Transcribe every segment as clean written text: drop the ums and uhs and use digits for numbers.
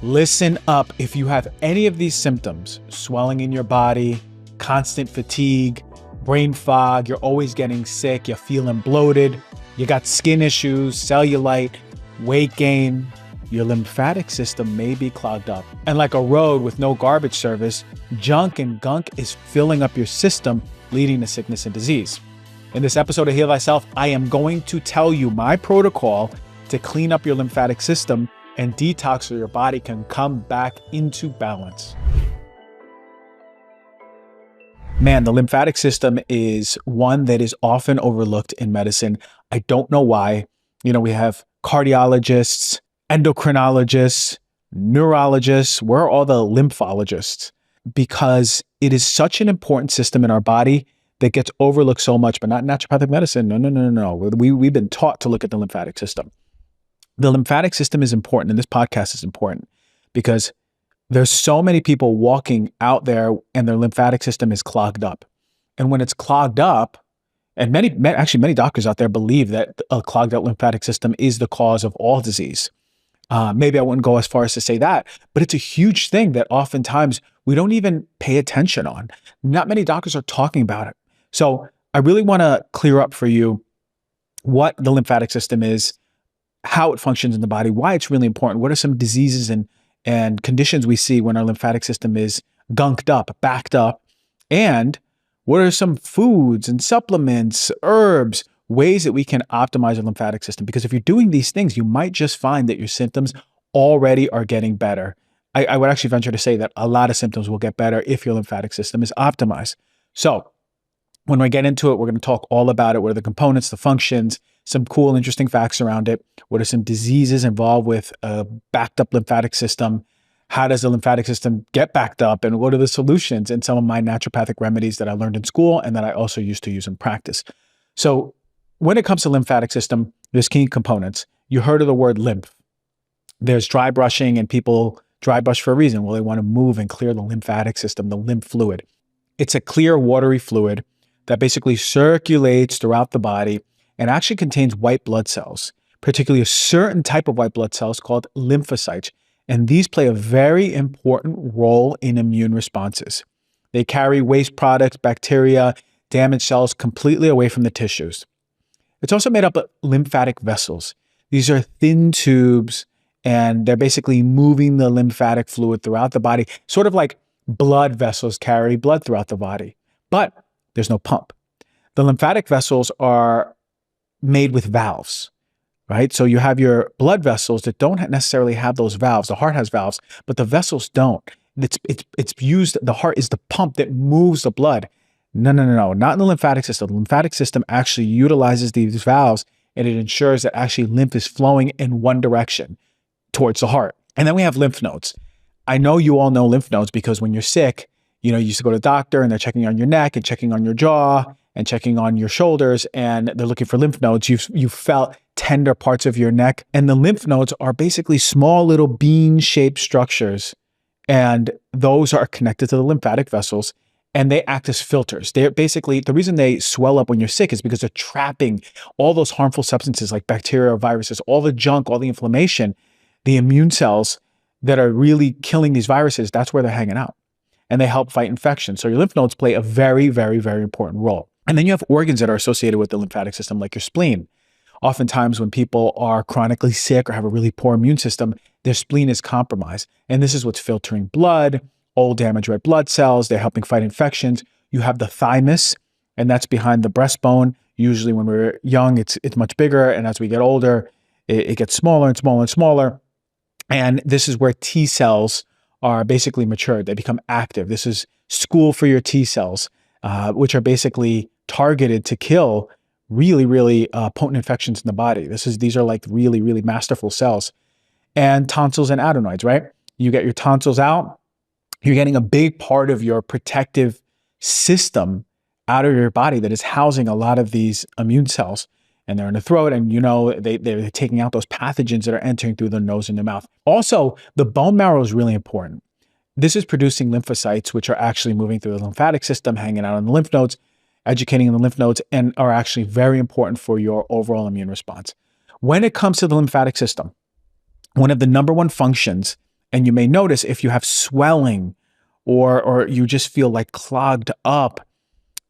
Listen up. If you have any of these symptoms, swelling in your body, constant fatigue, brain fog, you're always getting sick, you're feeling bloated, you got skin issues, cellulite, weight gain, your lymphatic system may be clogged up. And like a road with no garbage service, junk and gunk is filling up your system, leading to sickness and disease. In this episode of Heal Thyself, I am going to tell you my protocol to clean up your lymphatic system and detox so your body can come back into balance. Man, the lymphatic system is one that is often overlooked in medicine. I don't know why. We have cardiologists, endocrinologists, neurologists. Where are all the lymphologists? Because it is such an important system in our body that gets overlooked so much, but not naturopathic medicine. No. We've been taught to look at the lymphatic system. The lymphatic system is important, and this podcast is important because there's so many people walking out there and their lymphatic system is clogged up. And when it's clogged up, and many doctors out there believe that a clogged up lymphatic system is the cause of all disease. Maybe I wouldn't go as far as to say that, but it's a huge thing that oftentimes we don't even pay attention on. Not many doctors are talking about it. So I really want to clear up for you what the lymphatic system is, how it functions in the body, why it's really important, what are some diseases and conditions we see when our lymphatic system is gunked up, backed up, and what are some foods and supplements, herbs, ways that we can optimize our lymphatic system. Because if you're doing these things, you might just find that your symptoms already are getting better. I would actually venture to say that a lot of symptoms will get better if your lymphatic system is optimized. So when we get into it, we're going to talk all about it. What are the components, the functions, some cool, interesting facts around it. What are some diseases involved with a backed up lymphatic system? How does the lymphatic system get backed up? And what are the solutions and some of my naturopathic remedies that I learned in school and that I also used to use in practice? So when it comes to lymphatic system, there's key components. You heard of the word lymph. There's dry brushing, and people dry brush for a reason. Well, they want to move and clear the lymphatic system, the lymph fluid. It's a clear, watery fluid that basically circulates throughout the body and actually contains white blood cells, particularly a certain type of white blood cells called lymphocytes. And these play a very important role in immune responses. They carry waste products, bacteria, damaged cells completely away from the tissues. It's also made up of lymphatic vessels. These are thin tubes, and they're basically moving the lymphatic fluid throughout the body, sort of like blood vessels carry blood throughout the body. But there's no pump. The lymphatic vessels are made with valves, right? So you have your blood vessels that don't necessarily have those valves. The heart has valves, but the vessels don't. It's used, the heart is the pump that moves the blood. No, not in the lymphatic system. The lymphatic system actually utilizes these valves, and it ensures that actually lymph is flowing in one direction towards the heart. And then we have lymph nodes. I know you all know lymph nodes because when you're sick, you used to go to the doctor and they're checking on your neck and checking on your jaw and checking on your shoulders, and they're looking for lymph nodes. You've felt tender parts of your neck, and the lymph nodes are basically small little bean-shaped structures, and those are connected to the lymphatic vessels, and they act as filters. They're basically, the reason they swell up when you're sick is because they're trapping all those harmful substances like bacteria or viruses, all the junk, all the inflammation, the immune cells that are really killing these viruses. That's where they're hanging out, and they help fight infection. So your lymph nodes play a very, very, very important role. And then you have organs that are associated with the lymphatic system, like your spleen. Oftentimes when people are chronically sick or have a really poor immune system, their spleen is compromised. And this is what's filtering blood, old damaged red blood cells. They're helping fight infections. You have the thymus, and that's behind the breastbone. Usually when we're young, it's much bigger. And as we get older, it gets smaller and smaller and smaller. And this is where T cells are basically matured. They become active. This is school for your T cells, which are basically targeted to kill really, really potent infections in the body. These are like really, really masterful cells. And tonsils and adenoids, right? You get your tonsils out, you're getting a big part of your protective system out of your body that is housing a lot of these immune cells. And they're in the throat, and they're taking out those pathogens that are entering through the nose and the mouth. Also, the bone marrow is really important. This is producing lymphocytes, which are actually moving through the lymphatic system, hanging out on the lymph nodes, educating in the lymph nodes, and are actually very important for your overall immune response. When it comes to the lymphatic system, one of the number one functions And you may notice if you have swelling or you just feel like clogged up,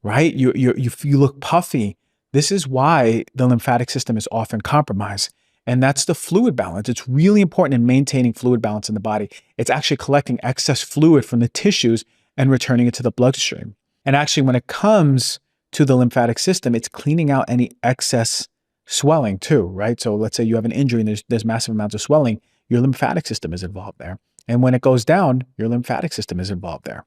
right? You look puffy. This is why the lymphatic system is often compromised. And that's the fluid balance. It's really important in maintaining fluid balance in the body. It's actually collecting excess fluid from the tissues and returning it to the bloodstream. And actually, when it comes to the lymphatic system, it's cleaning out any excess swelling too, right? So let's say you have an injury and there's massive amounts of swelling, your lymphatic system is involved there. And when it goes down, your lymphatic system is involved there.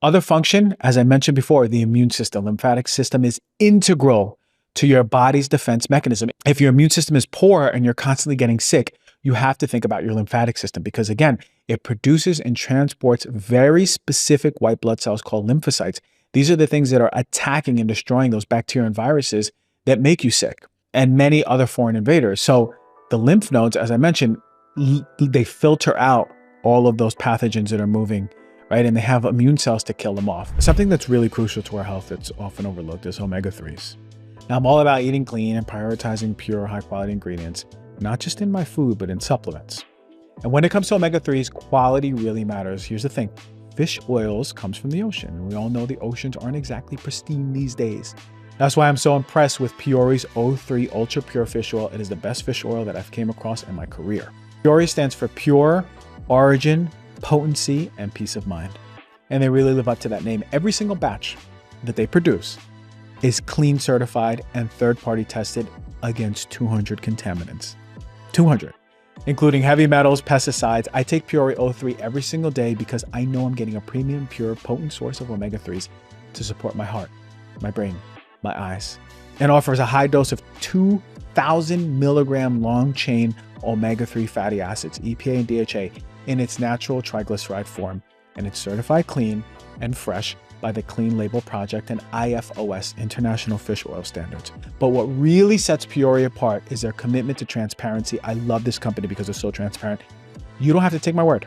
Other function, as I mentioned before, the immune system. Lymphatic system is integral to your body's defense mechanism. If your immune system is poor and you're constantly getting sick, you have to think about your lymphatic system because, again, it produces and transports very specific white blood cells called lymphocytes. These are the things that are attacking and destroying those bacteria and viruses that make you sick and many other foreign invaders. So the lymph nodes, as I mentioned, they filter out all of those pathogens that are moving, right? And they have immune cells to kill them off. Something that's really crucial to our health that's often overlooked is omega-3s. Now, I'm all about eating clean and prioritizing pure, high-quality ingredients, not just in my food, but in supplements. And when it comes to omega-3s, quality really matters. Here's the thing. Fish oils comes from the ocean. We all know the oceans aren't exactly pristine these days. That's why I'm so impressed with Peori's O3 Ultra Pure Fish Oil. It is the best fish oil that I've came across in my career. Peori stands for pure, origin, potency, and peace of mind. And they really live up to that name. Every single batch that they produce is clean certified and third-party tested against 200 contaminants. 200, including heavy metals, pesticides. I take Peori O3 every single day because I know I'm getting a premium, pure, potent source of omega-3s to support my heart, my brain, my eyes, and offers a high dose of 2,000 milligram long-chain omega-3 fatty acids, EPA and DHA, in its natural triglyceride form, and it's certified clean and fresh by the Clean Label Project and IFOS, International Fish Oil Standards. But what really sets Peori apart is their commitment to transparency. I love this company because it's so transparent. You don't have to take my word.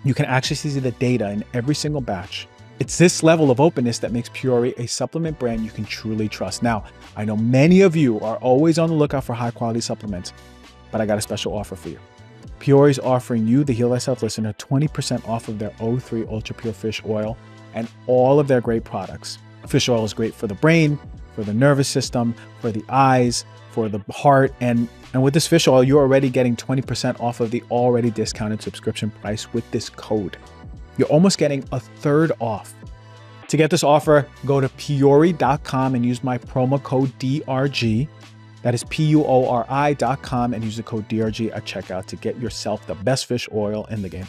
You can actually see the data in every single batch. It's this level of openness that makes Peori a supplement brand you can truly trust. Now, I know many of you are always on the lookout for high quality supplements, but I got a special offer for you. Peori is offering you, the Heal Thyself listener, 20% off of their O3 Ultra Pure Fish Oil and all of their great products. Fish oil is great for the brain, for the nervous system, for the eyes, for the heart. And with this fish oil, you're already getting 20% off of the already discounted subscription price with this code. You're almost getting a third off. To get this offer, go to Peori.com and use my promo code DRG. That is PUORI.com and use the code DRG at checkout to get yourself the best fish oil in the game.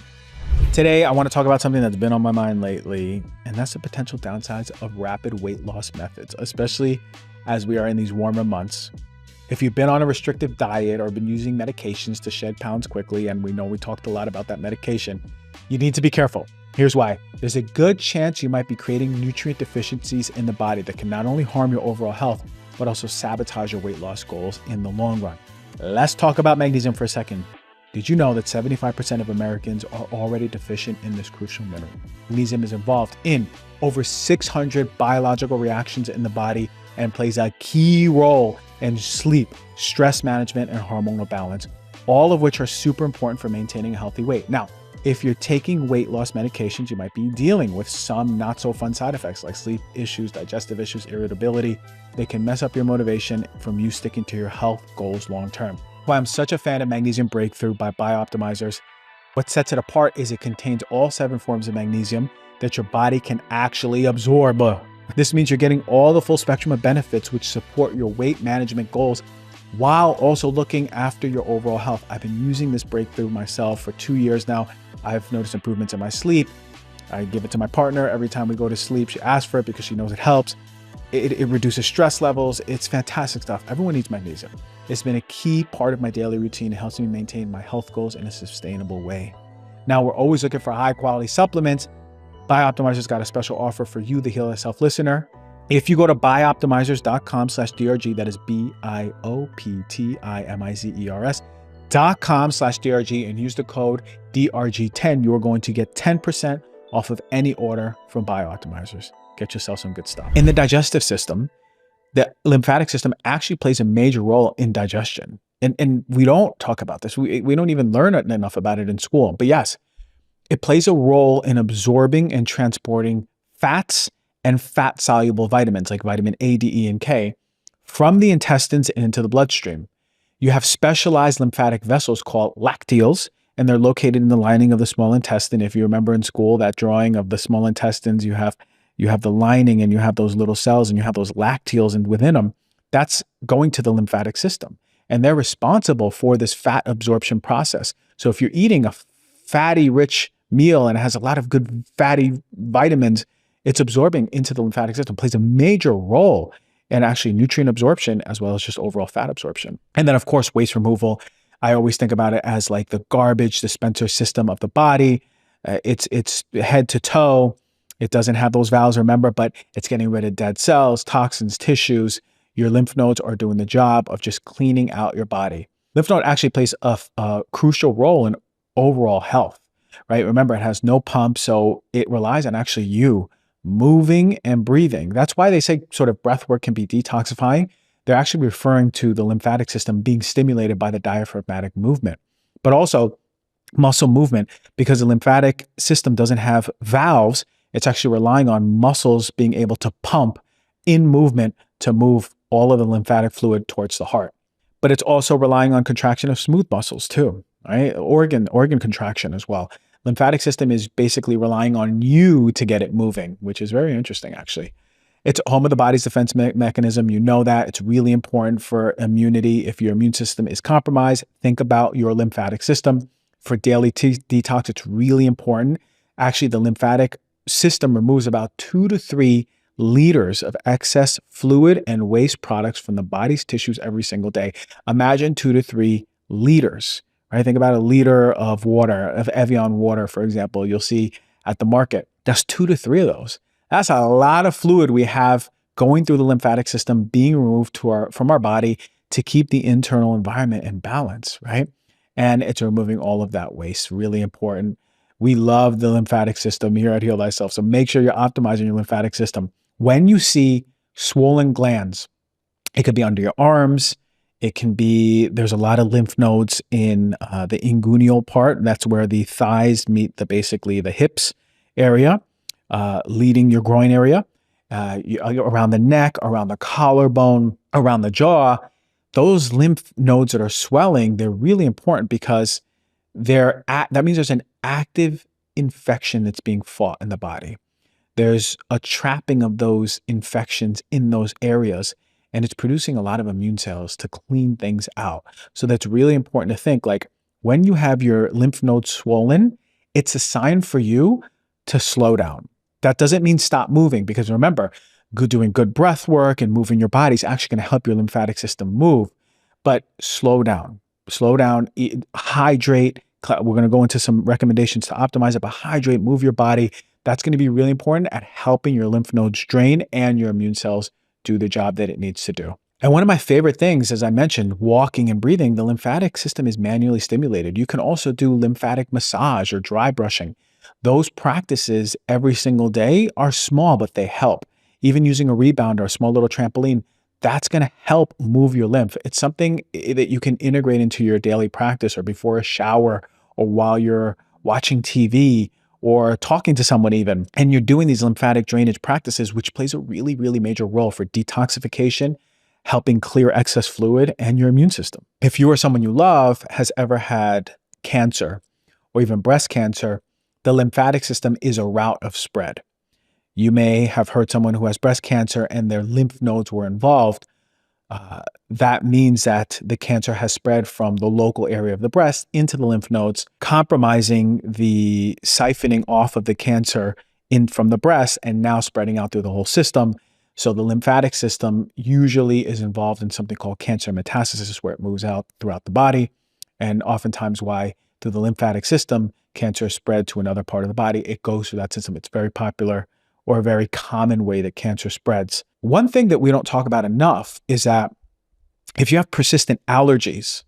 Today, I want to talk about something that's been on my mind lately, and that's the potential downsides of rapid weight loss methods, especially as we are in these warmer months. If you've been on a restrictive diet or been using medications to shed pounds quickly, and we know we talked a lot about that medication, you need to be careful. Here's why. There's a good chance you might be creating nutrient deficiencies in the body that can not only harm your overall health, but also sabotage your weight loss goals in the long run. Let's talk about magnesium for a second. Did you know that 75% of Americans are already deficient in this crucial mineral? Magnesium is involved in over 600 biological reactions in the body and plays a key role in sleep, stress management, and hormonal balance, all of which are super important for maintaining a healthy weight. Now, if you're taking weight loss medications, you might be dealing with some not so fun side effects like sleep issues, digestive issues, irritability. They can mess up your motivation from you sticking to your health goals long term. Why I'm such a fan of Magnesium Breakthrough by Bioptimizers. What sets it apart is it contains all 7 forms of magnesium that your body can actually absorb. This means you're getting all the full spectrum of benefits which support your weight management goals while also looking after your overall health. I've been using this breakthrough myself for 2 years now. I've noticed improvements in my sleep. I give it to my partner every time we go to sleep. She asks for it because she knows it helps. It reduces stress levels. It's fantastic stuff. Everyone needs magnesium. It's been a key part of my daily routine. It helps me maintain my health goals in a sustainable way. Now, we're always looking for high quality supplements. Bioptimizers got a special offer for you, the Heal Thyself listener. If you go to bioptimizers.com/DRG, that is bioptimizers.com/DRG, and use the code DRG10, you're going to get 10% off of any order from Bioptimizers. Get yourself some good stuff. In the digestive system, the lymphatic system actually plays a major role in digestion. And we don't talk about this. We don't even learn enough about it in school. But yes, it plays a role in absorbing and transporting fats and fat-soluble vitamins like vitamin A, D, E, and K from the intestines and into the bloodstream. You have specialized lymphatic vessels called lacteals, and they're located in the lining of the small intestine. If you remember in school, that drawing of the small intestines, you have the lining and you have those little cells and you have those lacteals, and within them, that's going to the lymphatic system. And they're responsible for this fat absorption process. So if you're eating a fatty rich meal and it has a lot of good fatty vitamins, it's absorbing into the lymphatic system, plays a major role in actually nutrient absorption as well as just overall fat absorption. And then of course, waste removal. I always think about it as like the garbage dispenser system of the body. It's head to toe. It doesn't have those valves, remember, but it's getting rid of dead cells, toxins, tissues. Your lymph nodes are doing the job of just cleaning out your body. Lymph node actually plays a crucial role in overall health, right? Remember, it has no pump, so it relies on actually you moving and breathing. That's why they say sort of breath work can be detoxifying. They're actually referring to the lymphatic system being stimulated by the diaphragmatic movement, but also muscle movement, because the lymphatic system doesn't have valves. It's actually relying on muscles being able to pump in movement to move all of the lymphatic fluid towards the heart. But it's also relying on contraction of smooth muscles too, right? Organ contraction as well. Lymphatic system is basically relying on you to get it moving, which is very interesting, actually. It's home of the body's defense mechanism. You know that. It's really important for immunity. If your immune system is compromised, think about your lymphatic system. For daily detox, it's really important. Actually, the lymphatic system removes about 2 to 3 liters of excess fluid and waste products from the body's tissues every single day. Imagine 2 to 3 liters. Right? Think about a liter of water, of Evian water, for example, you'll see at the market. That's 2 to 3 of those. That's a lot of fluid we have going through the lymphatic system, being removed from our body to keep the internal environment in balance, right? And it's removing all of that waste. Really important. We love the lymphatic system here at Heal Thyself. So make sure you're optimizing your lymphatic system. When you see swollen glands, it could be under your arms. It can be, there's a lot of lymph nodes in the inguinal part. That's where the thighs meet basically the hips area, leading your groin area, around the neck, around the collarbone, around the jaw. Those lymph nodes that are swelling, they're really important because that means there's an active infection that's being fought in the body. There's a trapping of those infections in those areas, and it's producing a lot of immune cells to clean things out. So that's really important to think, like when you have your lymph nodes swollen, it's a sign for you to slow down. That doesn't mean stop moving, because remember, doing good breath work and moving your body is actually going to help your lymphatic system move, but slow down, hydrate. We're going to go into some recommendations to optimize it, but hydrate, move your body. That's going to be really important at helping your lymph nodes drain and your immune cells do the job that it needs to do. And one of my favorite things, as I mentioned, walking and breathing, the lymphatic system is manually stimulated. You can also do lymphatic massage or dry brushing. Those practices every single day are small, but they help. Even using a rebound or a small little trampoline, that's going to help move your lymph. It's something that you can integrate into your daily practice or before a shower or while you're watching TV or talking to someone even, and you're doing these lymphatic drainage practices, which plays a really, really major role for detoxification, helping clear excess fluid, and your immune system. If you or someone you love has ever had cancer or even breast cancer, the lymphatic system is a route of spread. You may have heard someone who has breast cancer and their lymph nodes were involved. That means that the cancer has spread from the local area of the breast into the lymph nodes, compromising the siphoning off of the cancer in from the breast and now spreading out through the whole system. So the lymphatic system usually is involved in something called cancer metastasis, where it moves out throughout the body. And oftentimes why through the lymphatic system, cancer is spread to another part of the body. It goes through that system. It's very popular or a very common way that cancer spreads. One thing that we don't talk about enough is that if you have persistent allergies,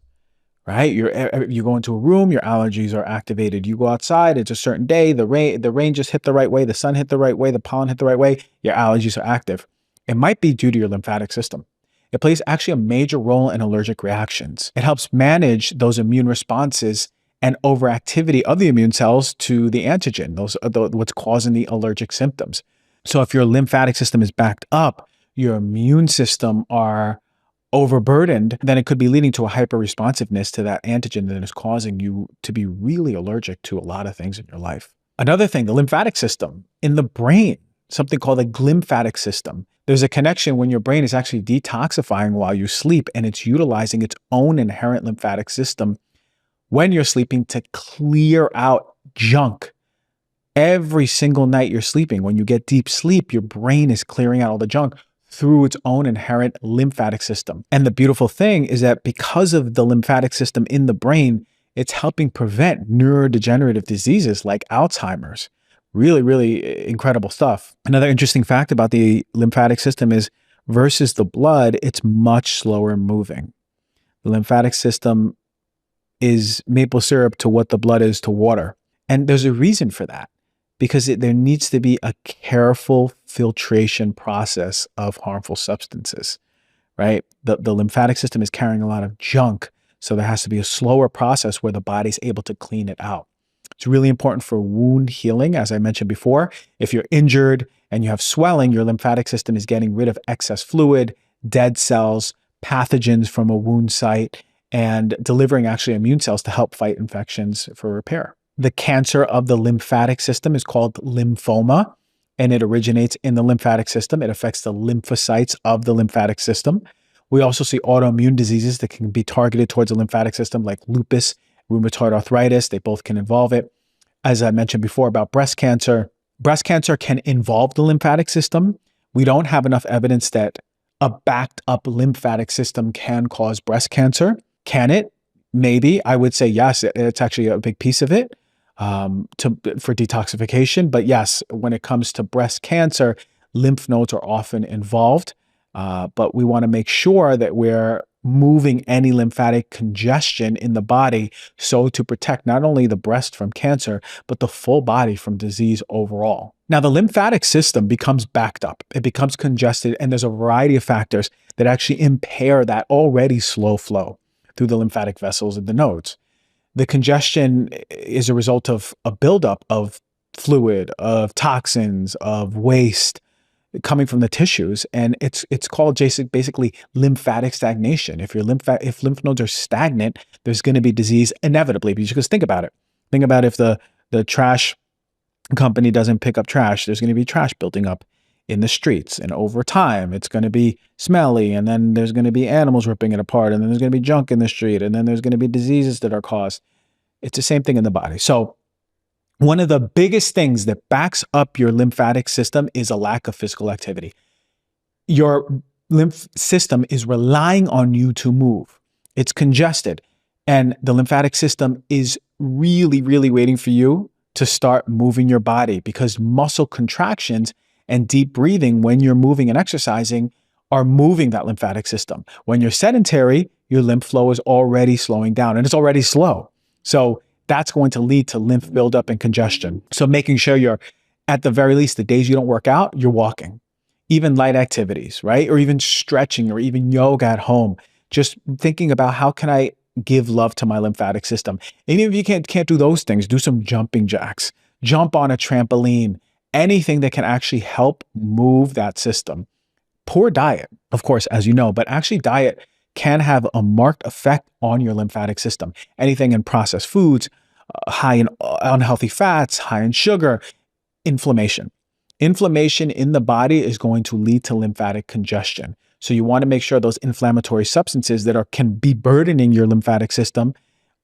right? You go into a room, your allergies are activated. You go outside, it's a certain day, the rain just hit the right way, the sun hit the right way, the pollen hit the right way, your allergies are active. It might be due to your lymphatic system. It plays actually a major role in allergic reactions. It helps manage those immune responses and overactivity of the immune cells to the antigen, those are what's causing the allergic symptoms. So if your lymphatic system is backed up, your immune system are overburdened, then it could be leading to a hyperresponsiveness to that antigen that is causing you to be really allergic to a lot of things in your life. Another thing, the lymphatic system in the brain, something called the glymphatic system. There's a connection when your brain is actually detoxifying while you sleep, and it's utilizing its own inherent lymphatic system when you're sleeping to clear out junk. Every single night you're sleeping, when you get deep sleep, your brain is clearing out all the junk through its own inherent lymphatic system. And the beautiful thing is that because of the lymphatic system in the brain, it's helping prevent neurodegenerative diseases like Alzheimer's. Really, really incredible stuff. Another interesting fact about the lymphatic system is versus the blood, it's much slower moving. The lymphatic system is maple syrup to what the blood is to water. And there's a reason for that, because there needs to be a careful filtration process of harmful substances, right? The lymphatic system is carrying a lot of junk, so there has to be a slower process where the body's able to clean it out. It's really important for wound healing, as I mentioned before. If you're injured and you have swelling, your lymphatic system is getting rid of excess fluid, dead cells, pathogens from a wound site, and delivering actually immune cells to help fight infections for repair. The cancer of the lymphatic system is called lymphoma, and it originates in the lymphatic system. It affects the lymphocytes of the lymphatic system. We also see autoimmune diseases that can be targeted towards the lymphatic system, like lupus, rheumatoid arthritis. They both can involve it. As I mentioned before about breast cancer can involve the lymphatic system. We don't have enough evidence that a backed up lymphatic system can cause breast cancer. Can it? Maybe. I would say yes. It's actually a big piece of it for detoxification. But yes, when it comes to breast cancer, lymph nodes are often involved. But we want to make sure that we're moving any lymphatic congestion in the body so to protect not only the breast from cancer, but the full body from disease overall. Now, the lymphatic system becomes backed up. It becomes congested, and there's a variety of factors that actually impair that already slow flow through the lymphatic vessels and the nodes. The congestion is a result of a buildup of fluid, of toxins, of waste coming from the tissues, and it's called basically lymphatic stagnation. If lymph nodes are stagnant, there's going to be disease inevitably. Because think about it. Think about if the trash company doesn't pick up trash, there's going to be trash building up in the streets, and over time it's going to be smelly, and then there's going to be animals ripping it apart, and then there's going to be junk in the street, and then there's going to be diseases that are caused. It's the same thing in the body. So one of the biggest things that backs up your lymphatic system is a lack of physical activity. Your lymph system is relying on you to move. It's congested, and the lymphatic system is really, really waiting for you to start moving your body, because muscle contractions and deep breathing when you're moving and exercising are moving that lymphatic system. When you're sedentary, your lymph flow is already slowing down, and it's already slow. So that's going to lead to lymph buildup and congestion. So making sure you're, at the very least, the days you don't work out, you're walking. Even light activities, right? Or even stretching, or even yoga at home. Just thinking about, how can I give love to my lymphatic system? And even if you can't do those things, do some jumping jacks. Jump on a trampoline. Anything that can actually help move that system. Poor diet, of course, as you know, but actually diet can have a marked effect on your lymphatic system. Anything in processed foods, high in unhealthy fats, high in sugar, inflammation. Inflammation in the body is going to lead to lymphatic congestion. So you want to make sure those inflammatory substances that can be burdening your lymphatic system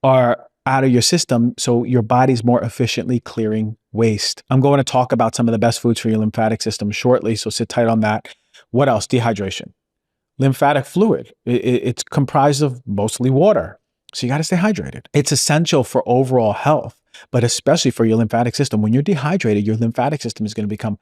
are out of your system, so your body's more efficiently clearing waste. I'm going to talk about some of the best foods for your lymphatic system shortly, so sit tight on that. What else? Dehydration. Lymphatic fluid, it's comprised of mostly water. So you got to stay hydrated. It's essential for overall health, but especially for your lymphatic system. When you're dehydrated, your lymphatic system is going to become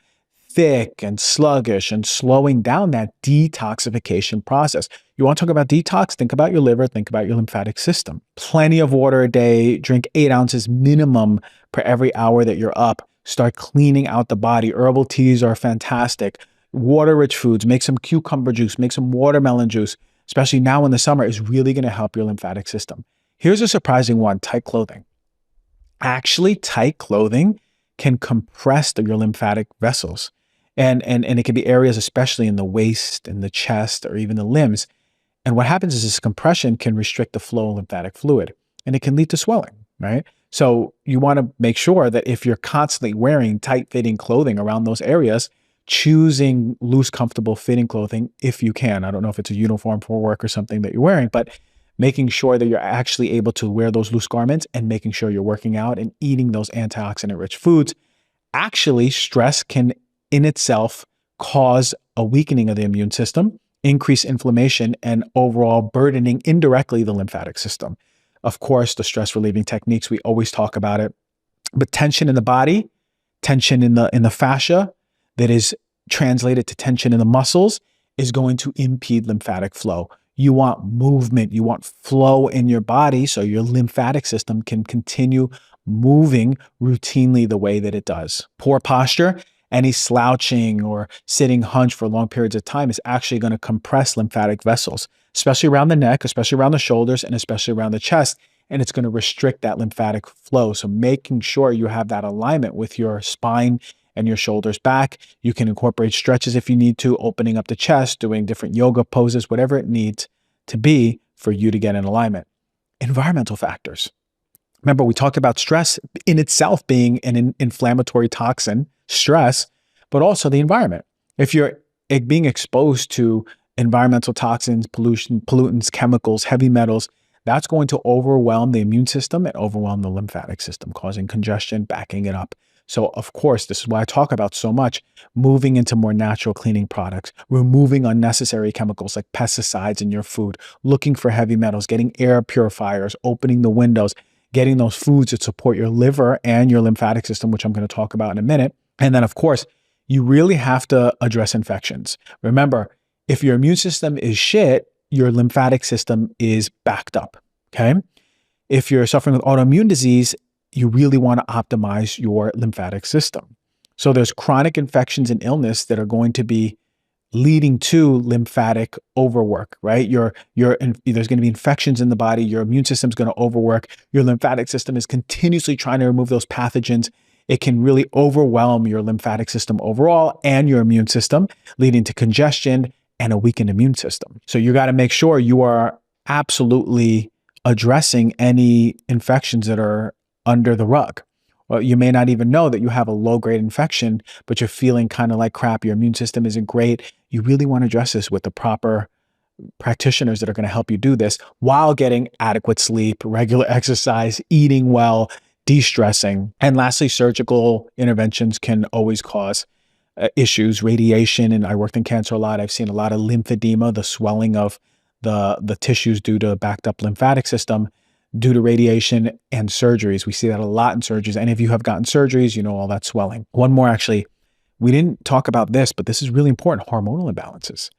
thick and sluggish, and slowing down that detoxification process. You want to talk about detox? Think about your liver, think about your lymphatic system. Plenty of water a day, drink 8 ounces minimum per every hour that you're up. Start cleaning out the body. Herbal teas are fantastic. Water-rich foods, make some cucumber juice, make some watermelon juice, especially now in the summer, is really going to help your lymphatic system. Here's a surprising one: tight clothing. Actually, tight clothing can compress your lymphatic vessels. And it can be areas, especially in the waist, in the chest, or even the limbs. And what happens is this compression can restrict the flow of lymphatic fluid, and it can lead to swelling, right? So you want to make sure that if you're constantly wearing tight-fitting clothing around those areas, choosing loose, comfortable fitting clothing if you can. I don't know if it's a uniform for work or something that you're wearing, but making sure that you're actually able to wear those loose garments and making sure you're working out and eating those antioxidant-rich foods. Actually, stress can in itself cause a weakening of the immune system, increase inflammation, and overall burdening indirectly the lymphatic system. Of course, the stress relieving techniques, we always talk about it, but tension in the body, tension in the fascia that is translated to tension in the muscles is going to impede lymphatic flow. You want movement, you want flow in your body so your lymphatic system can continue moving routinely the way that it does. Poor posture, any slouching or sitting hunched for long periods of time is actually going to compress lymphatic vessels, especially around the neck, especially around the shoulders, and especially around the chest. And it's going to restrict that lymphatic flow. So making sure you have that alignment with your spine and your shoulders back. You can incorporate stretches if you need to, opening up the chest, doing different yoga poses, whatever it needs to be for you to get in alignment. Environmental factors. Remember, we talked about stress in itself being an inflammatory toxin, stress, but also the environment. If you're being exposed to environmental toxins, pollution, pollutants, chemicals, heavy metals, that's going to overwhelm the immune system and overwhelm the lymphatic system, causing congestion, backing it up. So, of course, this is why I talk about so much moving into more natural cleaning products, removing unnecessary chemicals like pesticides in your food, looking for heavy metals, getting air purifiers, opening the windows, getting those foods that support your liver and your lymphatic system, which I'm going to talk about in a minute. And then, of course, you really have to address infections. Remember, if your immune system is shit, your lymphatic system is backed up, okay? If you're suffering with autoimmune disease, you really want to optimize your lymphatic system. So there's chronic infections and illness that are going to be leading to lymphatic overwork, right? There's going to be infections in the body. Your immune system is going to overwork. Your lymphatic system is continuously trying to remove those pathogens. It can really overwhelm your lymphatic system overall and your immune system, leading to congestion and a weakened immune system. So you got to make sure you are absolutely addressing any infections that are under the rug. Well, you may not even know that you have a low-grade infection, but you're feeling kind of like crap. Your immune system isn't great. You really want to address this with the proper practitioners that are going to help you do this while getting adequate sleep, regular exercise, eating well, de-stressing. And lastly, surgical interventions can always cause issues, radiation. And I worked in cancer a lot. I've seen a lot of lymphedema, the swelling of the tissues due to a backed up lymphatic system, due to radiation and surgeries. We see that a lot in surgeries. And if you have gotten surgeries, you know all that swelling. One more, actually, we didn't talk about this, but this is really important: hormonal imbalances.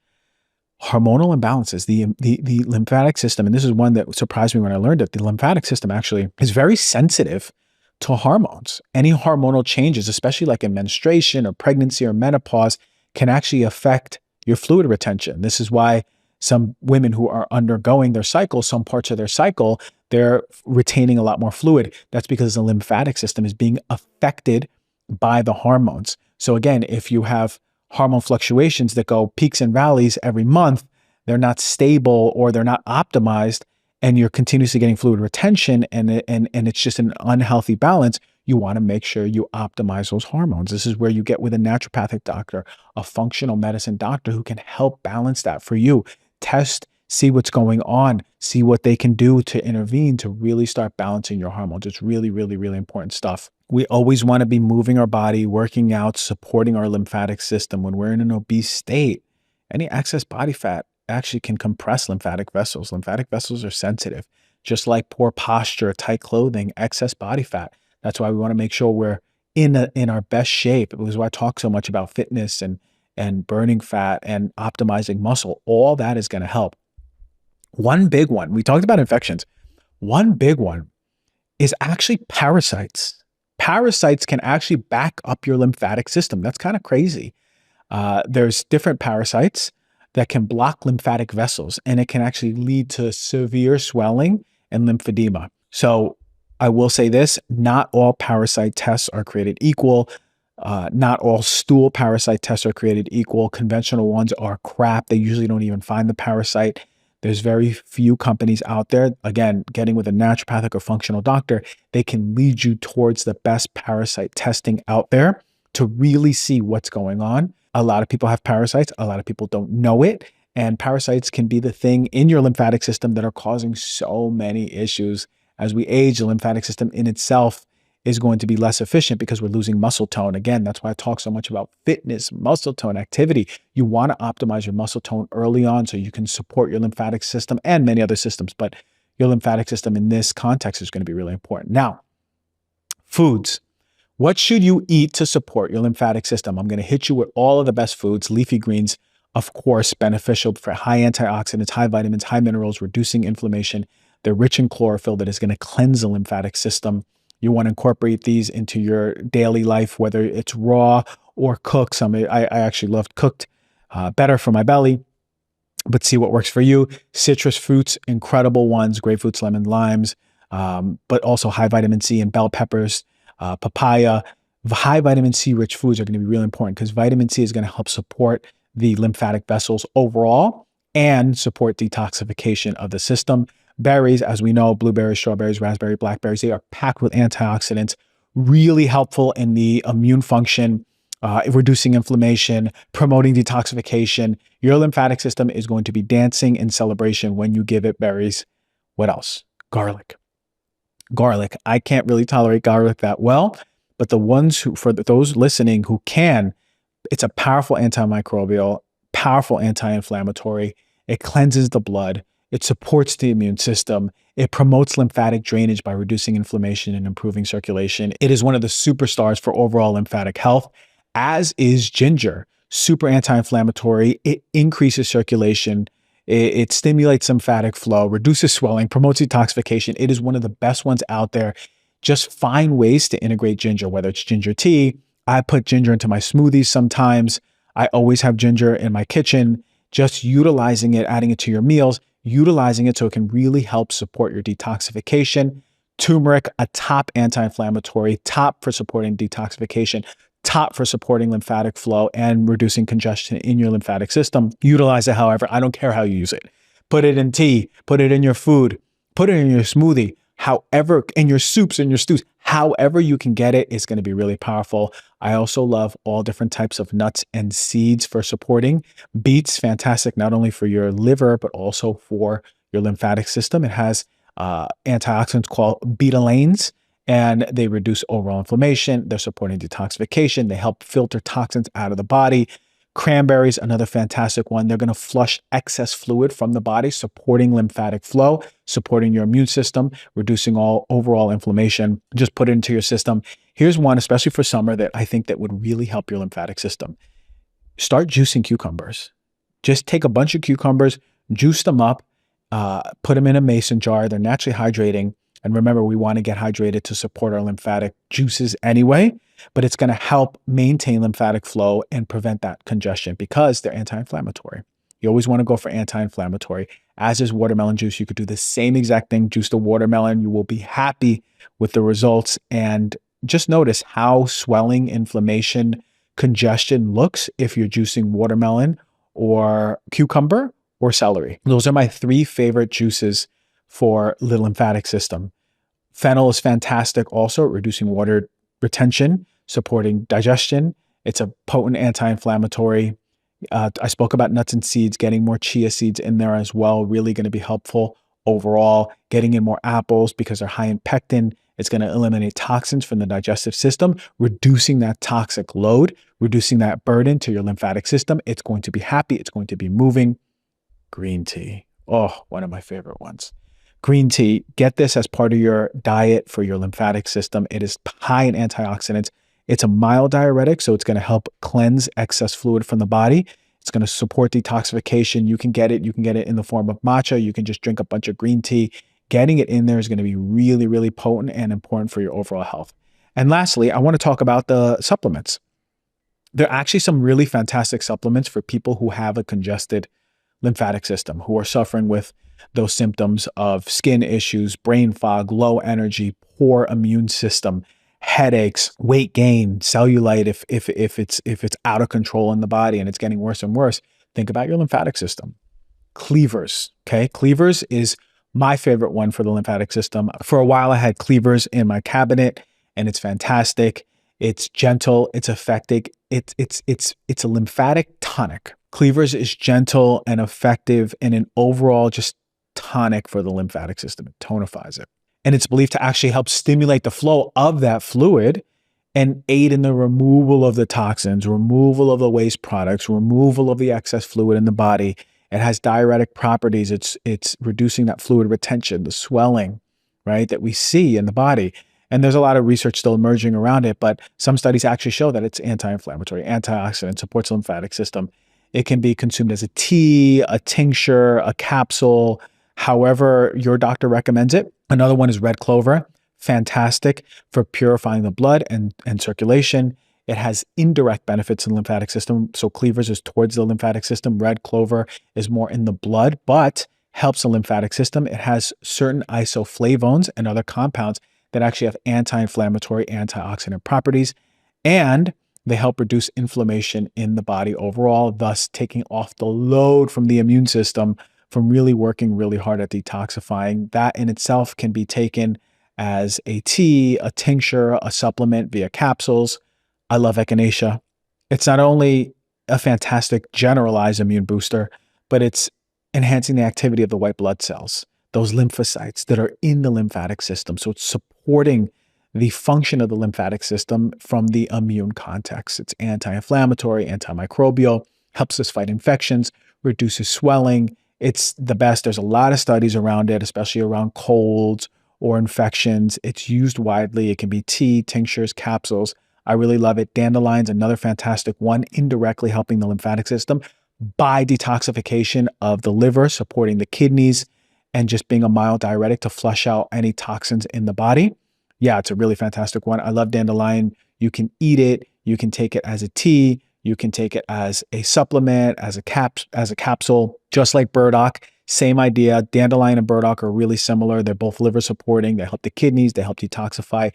Hormonal imbalances, the lymphatic system, and this is one that surprised me when I learned it, the lymphatic system actually is very sensitive to hormones. Any hormonal changes, especially like in menstruation or pregnancy or menopause, can actually affect your fluid retention. This is why some women who are undergoing their cycle, some parts of their cycle, they're retaining a lot more fluid. That's because the lymphatic system is being affected by the hormones. So again, if you have hormone fluctuations that go peaks and valleys every month, they're not stable or they're not optimized, and you're continuously getting fluid retention and it's just an unhealthy balance, you want to make sure you optimize those hormones. This is where you get with a naturopathic doctor, a functional medicine doctor who can help balance that for you. Test, see what's going on, see what they can do to intervene to really start balancing your hormones. It's really, really, really important stuff. We always want to be moving our body, working out, supporting our lymphatic system. When we're in an obese state, any excess body fat actually can compress lymphatic vessels. Lymphatic vessels are sensitive, just like poor posture, tight clothing, excess body fat. That's why we want to make sure we're in our best shape. It was why I talk so much about fitness and burning fat and optimizing muscle. All that is going to help. One big one, we talked about infections. One big one is actually parasites. Parasites can actually back up your lymphatic system. That's kind of crazy. There's different parasites that can block lymphatic vessels, and it can actually lead to severe swelling and lymphedema. So I will say this, not all parasite tests are created equal. Not all stool parasite tests are created equal. Conventional ones are crap. They usually don't even find the parasite. There's very few companies out there, again, getting with a naturopathic or functional doctor, they can lead you towards the best parasite testing out there to really see what's going on. A lot of people have parasites. A lot of people don't know it. And parasites can be the thing in your lymphatic system that are causing so many issues. As we age, the lymphatic system in itself is going to be less efficient because we're losing muscle tone. Again, that's why I talk so much about fitness, muscle tone, activity. You want to optimize your muscle tone early on so you can support your lymphatic system and many other systems. But your lymphatic system in this context is going to be really important. Now, foods. What should you eat to support your lymphatic system? I'm going to hit you with all of the best foods. Leafy greens, of course, beneficial for high antioxidants, high vitamins, high minerals, reducing inflammation. They're rich in chlorophyll that is going to cleanse the lymphatic system. You want to incorporate these into your daily life, whether it's raw or cooked. I actually love cooked, better for my belly, but see what works for you. Citrus fruits, incredible ones, grapefruits, lemon, limes, but also high vitamin C and bell peppers, papaya. High vitamin C rich foods are going to be really important because vitamin C is going to help support the lymphatic vessels overall and support detoxification of the system. Berries, as we know, blueberries, strawberries, raspberry, blackberries, they are packed with antioxidants, really helpful in the immune function, reducing inflammation, promoting detoxification. Your lymphatic system is going to be dancing in celebration when you give it berries. What else? Garlic. Garlic. I can't really tolerate garlic that well, but the ones who, for those listening who can, it's a powerful antimicrobial, powerful anti-inflammatory. It cleanses the blood. It supports the immune system. It promotes lymphatic drainage by reducing inflammation and improving circulation. It is one of the superstars for overall lymphatic health, as is ginger. Super anti-inflammatory. It increases circulation. It stimulates lymphatic flow, reduces swelling, promotes detoxification. It is one of the best ones out there. Just find ways to integrate ginger, whether it's ginger tea. I put ginger into my smoothies sometimes. I always have ginger in my kitchen. Just utilizing it, adding it to your meals, utilizing it so it can really help support your detoxification. Turmeric, a top anti-inflammatory, top for supporting detoxification, top for supporting lymphatic flow and reducing congestion in your lymphatic system. Utilize it, however, I don't care how you use it. Put it in tea, put it in your food, put it in your smoothie, however, in your soups and your stews, however you can get it, it's going to be really powerful. I also love all different types of nuts and seeds for supporting. Beets, fantastic, not only for your liver, but also for your lymphatic system. It has antioxidants called betalains, and they reduce overall inflammation. They're supporting detoxification. They help filter toxins out of the body. Cranberries, another fantastic one. They're going to flush excess fluid from the body, supporting lymphatic flow, supporting your immune system, reducing all overall inflammation. Just put it into your system. Here's one, especially for summer, that I think that would really help your lymphatic system. Start juicing cucumbers. Just take a bunch of cucumbers, juice them up, put them in a mason jar. They're naturally hydrating. And remember, we want to get hydrated to support our lymphatic juices anyway, but it's going to help maintain lymphatic flow and prevent that congestion because they're anti-inflammatory. You always want to go for anti-inflammatory. As is watermelon juice, you could do the same exact thing, juice the watermelon. You will be happy with the results. And just notice how swelling, inflammation, congestion looks if you're juicing watermelon or cucumber or celery. Those are my three favorite juices for the lymphatic system. Fennel is fantastic also, reducing water retention, supporting digestion. It's a potent anti-inflammatory. I spoke about nuts and seeds, getting more chia seeds in there as well, really going to be helpful overall. Getting in more apples because they're high in pectin. It's going to eliminate toxins from the digestive system, reducing that toxic load, reducing that burden to your lymphatic system. It's going to be happy. It's going to be moving. Green tea. Oh, one of my favorite ones. Green tea, get this as part of your diet for your lymphatic system. It is high in antioxidants. It's a mild diuretic, so it's going to help cleanse excess fluid from the body. It's going to support detoxification. You can get it in the form of matcha. You can just drink a bunch of green tea. Getting it in there is going to be really, really potent and important for your overall health. And lastly, I want to talk about the supplements. There are actually some really fantastic supplements for people who have a congested lymphatic system, who are suffering with those symptoms of skin issues, brain fog, low energy, poor immune system, headaches, weight gain, cellulite. If it's out of control in the body and it's getting worse and worse, think about your lymphatic system. Cleavers. Okay. Cleavers is my favorite one for the lymphatic system. For a while, I had Cleavers in my cabinet, and it's fantastic. It's gentle. It's effective. It's a lymphatic tonic. Cleavers is gentle and effective and an overall just tonic for the lymphatic system. It tonifies it. And it's believed to actually help stimulate the flow of that fluid and aid in the removal of the toxins, removal of the waste products, removal of the excess fluid in the body. It has diuretic properties. It's reducing that fluid retention, the swelling, right, that we see in the body. And there's a lot of research still emerging around it, but some studies actually show that it's anti-inflammatory, antioxidant, supports the lymphatic system. It can be consumed as a tea, a tincture, a capsule, however your doctor recommends it. Another one is red clover, fantastic for purifying the blood and circulation. It has indirect benefits in the lymphatic system. So Cleavers is towards the lymphatic system. Red clover is more in the blood, but helps the lymphatic system. It has certain isoflavones and other compounds that actually have anti-inflammatory, antioxidant properties, and they help reduce inflammation in the body overall, thus taking off the load from the immune system from really working really hard at detoxifying. That in itself can be taken as a tea, a tincture, a supplement via capsules. I love echinacea. It's not only a fantastic generalized immune booster, but it's enhancing the activity of the white blood cells, those lymphocytes that are in the lymphatic system. So it's supporting the function of the lymphatic system from the immune context. It's anti-inflammatory, antimicrobial, helps us fight infections, reduces swelling. It's the best. There's a lot of studies around it, especially around colds or infections. It's used widely. It can be tea, tinctures, capsules. I really love it. Dandelion's another fantastic one, indirectly helping the lymphatic system by detoxification of the liver, supporting the kidneys, and just being a mild diuretic to flush out any toxins in the body. Yeah, it's a really fantastic one. I love dandelion. You can eat it. You can take it as a tea. You can take it as a supplement, as a capsule, just like burdock. Same idea. Dandelion and burdock are really similar. They're both liver supporting. They help the kidneys. They help detoxify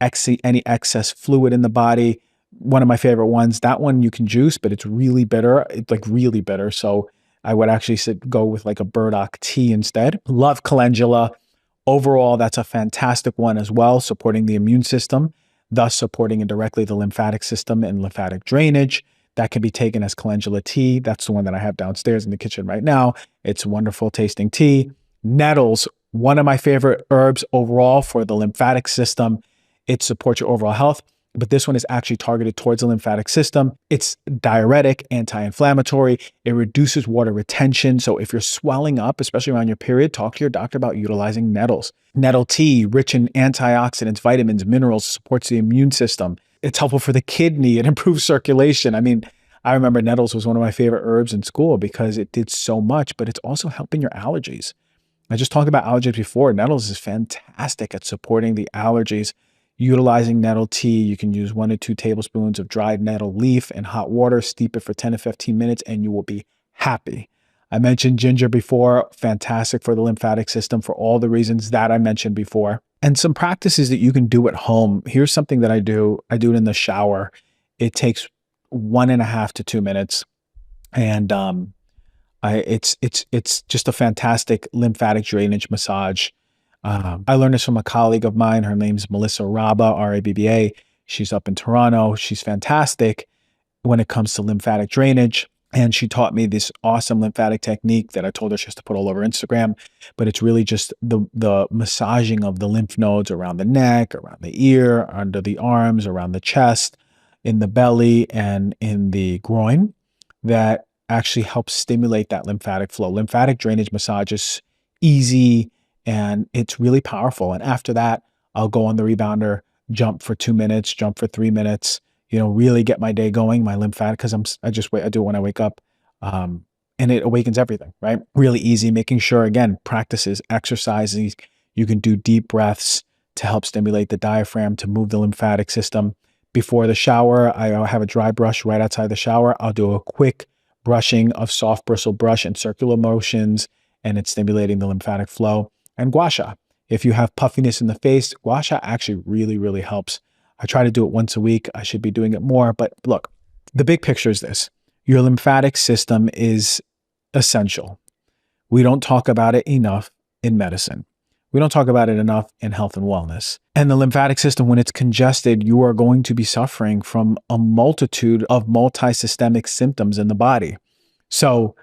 any excess fluid in the body. One of my favorite ones. That one you can juice, but it's really bitter. It's like really bitter. So I would actually go with like a burdock tea instead. Love calendula. Overall, that's a fantastic one as well, supporting the immune system, thus supporting indirectly the lymphatic system and lymphatic drainage. That can be taken as calendula tea. That's the one that I have downstairs in the kitchen right now. It's wonderful tasting tea. Nettles, one of my favorite herbs overall for the lymphatic system. It supports your overall health, but this one is actually targeted towards the lymphatic system. It's diuretic, anti-inflammatory. It reduces water retention. So if you're swelling up, especially around your period, talk to your doctor about utilizing nettles. Nettle tea, rich in antioxidants, vitamins, minerals, supports the immune system. It's helpful for the kidney. It improves circulation. I mean, I remember nettles was one of my favorite herbs in school because it did so much, but it's also helping your allergies. I just talked about allergies before. Nettles is fantastic at supporting the allergies. Utilizing nettle tea, you can use 1 to 2 tablespoons of dried nettle leaf in hot water, steep it for 10 to 15 minutes, and you will be happy. I mentioned ginger before, fantastic for the lymphatic system for all the reasons that I mentioned before. And some practices that you can do at home. Here's something that I do. I do it in the shower. It takes 1.5 to 2 minutes. And it's just a fantastic lymphatic drainage massage. I learned this from a colleague of mine. Her name's Melissa Rabba, Rabba. She's up in Toronto. She's fantastic when it comes to lymphatic drainage. And she taught me this awesome lymphatic technique that I told her she has to put all over Instagram. But it's really just the massaging of the lymph nodes around the neck, around the ear, under the arms, around the chest, in the belly, and in the groin that actually helps stimulate that lymphatic flow. Lymphatic drainage massage is easy and it's really powerful. And after that, I'll go on the rebounder, jump for 2 minutes, jump for 3 minutes, really get my day going, my lymphatic, because I do it when I wake up. And it awakens everything, right? Really easy, making sure, again, practices, exercises, you can do deep breaths to help stimulate the diaphragm, to move the lymphatic system. Before the shower, I have a dry brush right outside the shower. I'll do a quick brushing of soft bristle brush in circular motions, and it's stimulating the lymphatic flow. And gua sha. If you have puffiness in the face, gua sha actually really, really helps. I try to do it once a week. I should be doing it more. But look, the big picture is this. Your lymphatic system is essential. We don't talk about it enough in medicine. We don't talk about it enough in health and wellness. And the lymphatic system, when it's congested, you are going to be suffering from a multitude of multisystemic symptoms in the body. So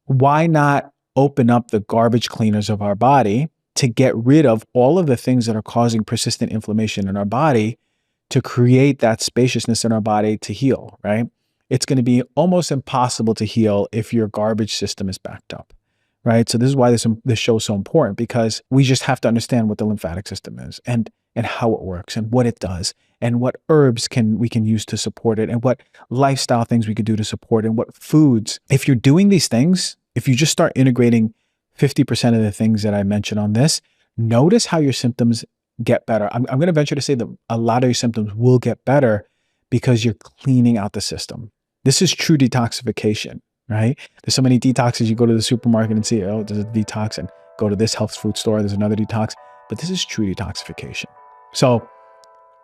why not open up the garbage cleaners of our body to get rid of all of the things that are causing persistent inflammation in our body to create that spaciousness in our body to heal, right? It's going to be almost impossible to heal if your garbage system is backed up. Right. So this is why this show is so important, because we just have to understand what the lymphatic system is and how it works and what it does and what herbs we can use to support it and what lifestyle things we could do to support it and what foods. If you're doing these things, if you just start integrating 50% of the things that I mentioned on this, notice how your symptoms get better. I'm going to venture to say that a lot of your symptoms will get better because you're cleaning out the system. This is true detoxification. Right? There's so many detoxes. You go to the supermarket and see, oh, there's a detox, and go to this health food store, there's another detox. But this is true detoxification. So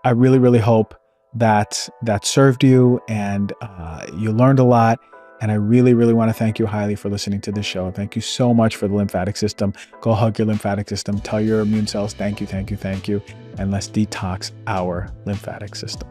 I really, really hope that served you and you learned a lot. And I really, really want to thank you highly for listening to this show. Thank you so much for the lymphatic system. Go hug your lymphatic system. Tell your immune cells, thank you, thank you, thank you. And let's detox our lymphatic system.